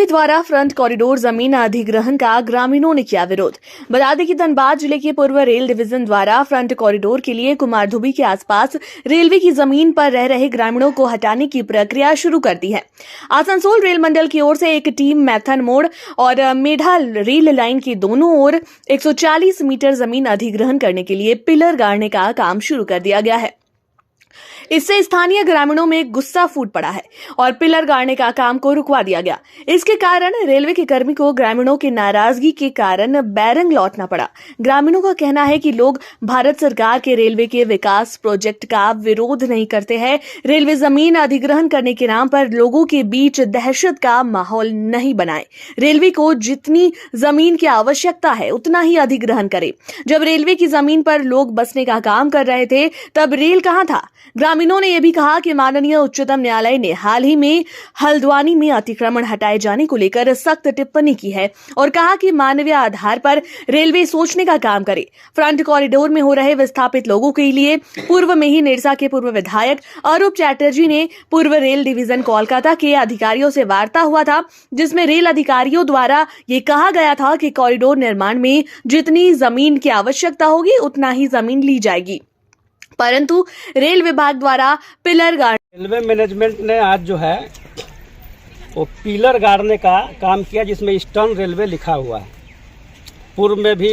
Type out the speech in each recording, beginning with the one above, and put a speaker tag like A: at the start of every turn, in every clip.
A: द्वारा front corridor जमीन अधिग्रहण का ग्रामीणों ने किया विरोध। बता दें कि धनबाद जिले के पूर्व रेल डिवीजन द्वारा फ्रंट कॉरिडोर के लिए कुमारधुबी के आसपास रेलवे की जमीन पर रह रहे ग्रामीणों को हटाने की प्रक्रिया शुरू कर दी है। आसनसोल रेल मंडल की ओर से एक टीम मैथन मोड़ और मेढा रेल लाइन के दोनों ओर 140 मीटर जमीन अधिग्रहण करने के लिए पिलर गाड़ने का काम शुरू कर दिया गया है। इससे स्थानीय ग्रामीणों में गुस्सा फूट पड़ा है और पिलर गाड़ने का काम को रुकवा दिया गया। इसके कारण रेलवे के कर्मी को ग्रामीणों की नाराजगी के कारण बैरंग लौटना पड़ा। ग्रामीणों का कहना है कि लोग भारत सरकार के रेलवे के विकास प्रोजेक्ट का विरोध नहीं करते हैं। रेलवे जमीन अधिग्रहण करने के नाम पर लोगों के बीच दहशत का माहौल नहीं बनाए। रेलवे को जितनी जमीन की आवश्यकता है उतना ही अधिग्रहण करे। जब रेलवे की जमीन पर लोग बसने का काम कर रहे थे तब रेल कहां था? ग्रामीणों ने यह भी कहा कि माननीय उच्चतम न्यायालय ने हाल ही में हल्द्वानी में अतिक्रमण हटाए जाने को लेकर सख्त टिप्पणी की है और कहा कि मानवीय आधार पर रेलवे सोचने का काम करे। फ्रंट कॉरिडोर में हो रहे विस्थापित लोगों के लिए पूर्व में ही निरसा के पूर्व विधायक अरूप चैटर्जी ने पूर्व रेल डिवीजन कोलकाता के अधिकारियों से वार्ता हुआ था, जिसमें रेल अधिकारियों द्वारा ये कहा गया था कि कॉरिडोर निर्माण में जितनी जमीन की आवश्यकता होगी उतना ही जमीन ली जाएगी, परंतु रेल विभाग द्वारा पिलर
B: रेलवे मैनेजमेंट ने आज जो है वो पिलर गाड़ने का काम किया, जिसमें ईस्टर्न रेलवे लिखा हुआ है। पूर्व में भी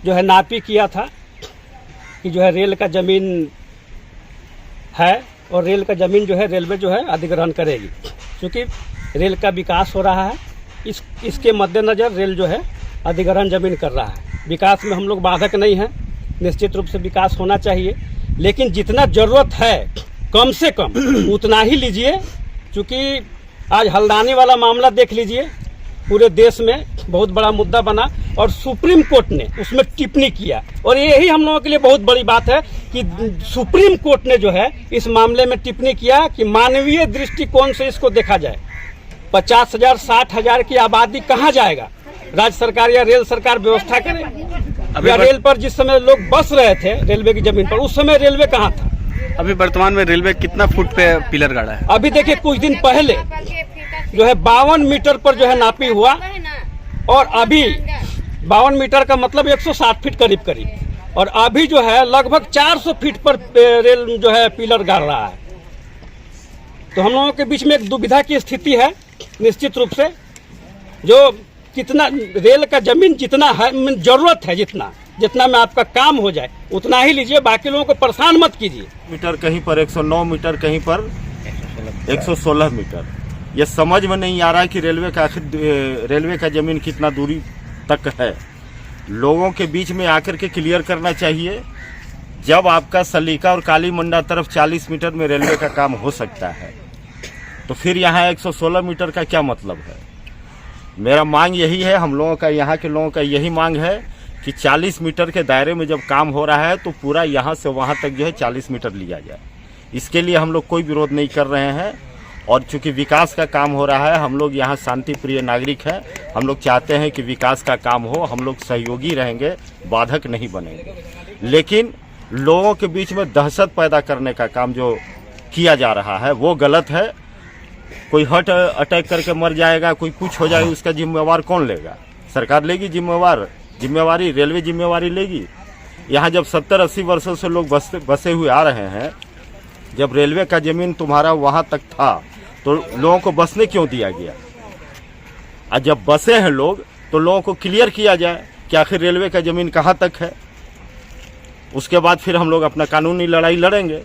B: जो है नापी किया था कि जो है रेल का जमीन है और रेल का जमीन जो है रेलवे जो है अधिग्रहण करेगी, क्योंकि रेल का विकास हो रहा है। इसके मद्देनजर रेल जो है अधिग्रहण जमीन कर रहा है। विकास में हम लोग बाधक नहीं हैं, निश्चित रूप से विकास होना चाहिए, लेकिन जितना जरूरत है कम से कम उतना ही लीजिए। क्योंकि आज हल्द्वानी वाला मामला देख लीजिए, पूरे देश में बहुत बड़ा मुद्दा बना और सुप्रीम कोर्ट ने उसमें टिप्पणी किया। और यही हम लोगों के लिए बहुत बड़ी बात है कि सुप्रीम कोर्ट ने जो है इस मामले में टिप्पणी किया कि मानवीय दृष्टिकोण से इसको देखा जाए। 50,000 60,000 की आबादी कहाँ जाएगा? राज्य सरकार या रेल सरकार व्यवस्था करे। या रेल पर जिस समय लोग बस रहे थे रेलवे की जमीन पर, उस समय रेलवे कहाँ था?
C: अभी वर्तमान में रेलवे कितना फुट पे पिलर गाड़ा है?
B: अभी देखिए, कुछ दिन पहले जो है 52 मीटर पर जो है नापी हुआ और अभी 52 मीटर का मतलब 160 फीट करीब, और अभी जो है लगभग 400 फीट पर रेल जो है पिलर गाड़ रहा है। तो हम लोगों के बीच में एक दुविधा की स्थिति है। निश्चित रूप से जो कितना रेल का जमीन जितना है, जरूरत है जितना में आपका काम हो जाए उतना ही लीजिए, बाकी लोगों को परेशान मत कीजिए।
D: मीटर कहीं पर 109 मीटर, कहीं पर 116 मीटर। ये समझ में नहीं आ रहा है कि रेलवे का जमीन कितना दूरी तक है। लोगों के बीच में आकर के क्लियर करना चाहिए। जब आपका सलीका और काली मंडा तरफ 40 मीटर में रेलवे का काम हो सकता है, तो फिर यहाँ 116 मीटर का क्या मतलब है? मेरा मांग यही है, हम लोगों का, यहाँ के लोगों का यही मांग है कि 40 मीटर के दायरे में जब काम हो रहा है तो पूरा यहाँ से वहाँ तक जो है 40 मीटर लिया जाए। इसके लिए हम लोग कोई विरोध नहीं कर रहे हैं। और चूंकि विकास का काम हो रहा है, हम लोग यहाँ शांति प्रिय नागरिक हैं। हम लोग चाहते हैं कि विकास का काम हो, हम लोग सहयोगी रहेंगे, बाधक नहीं बनेंगे। लेकिन लोगों के बीच में दहशत पैदा करने का काम जो किया जा रहा है वो गलत है। कोई हार्ट अटैक करके मर जाएगा, कोई कुछ हो जाएगा, उसका जिम्मेवार कौन लेगा? सरकार लेगी जिम्मेवारी, रेलवे जिम्मेवारी लेगी। यहाँ जब 70-80 वर्षों से लोग बसे हुए आ रहे हैं, जब रेलवे का जमीन तुम्हारा वहाँ तक था तो लोगों को बसने क्यों दिया गया? और जब बसे हैं लोग तो लोगों को क्लियर किया जाए कि आखिर रेलवे का जमीन कहाँ तक है। उसके बाद फिर हम लोग अपना कानूनी लड़ाई लड़ेंगे।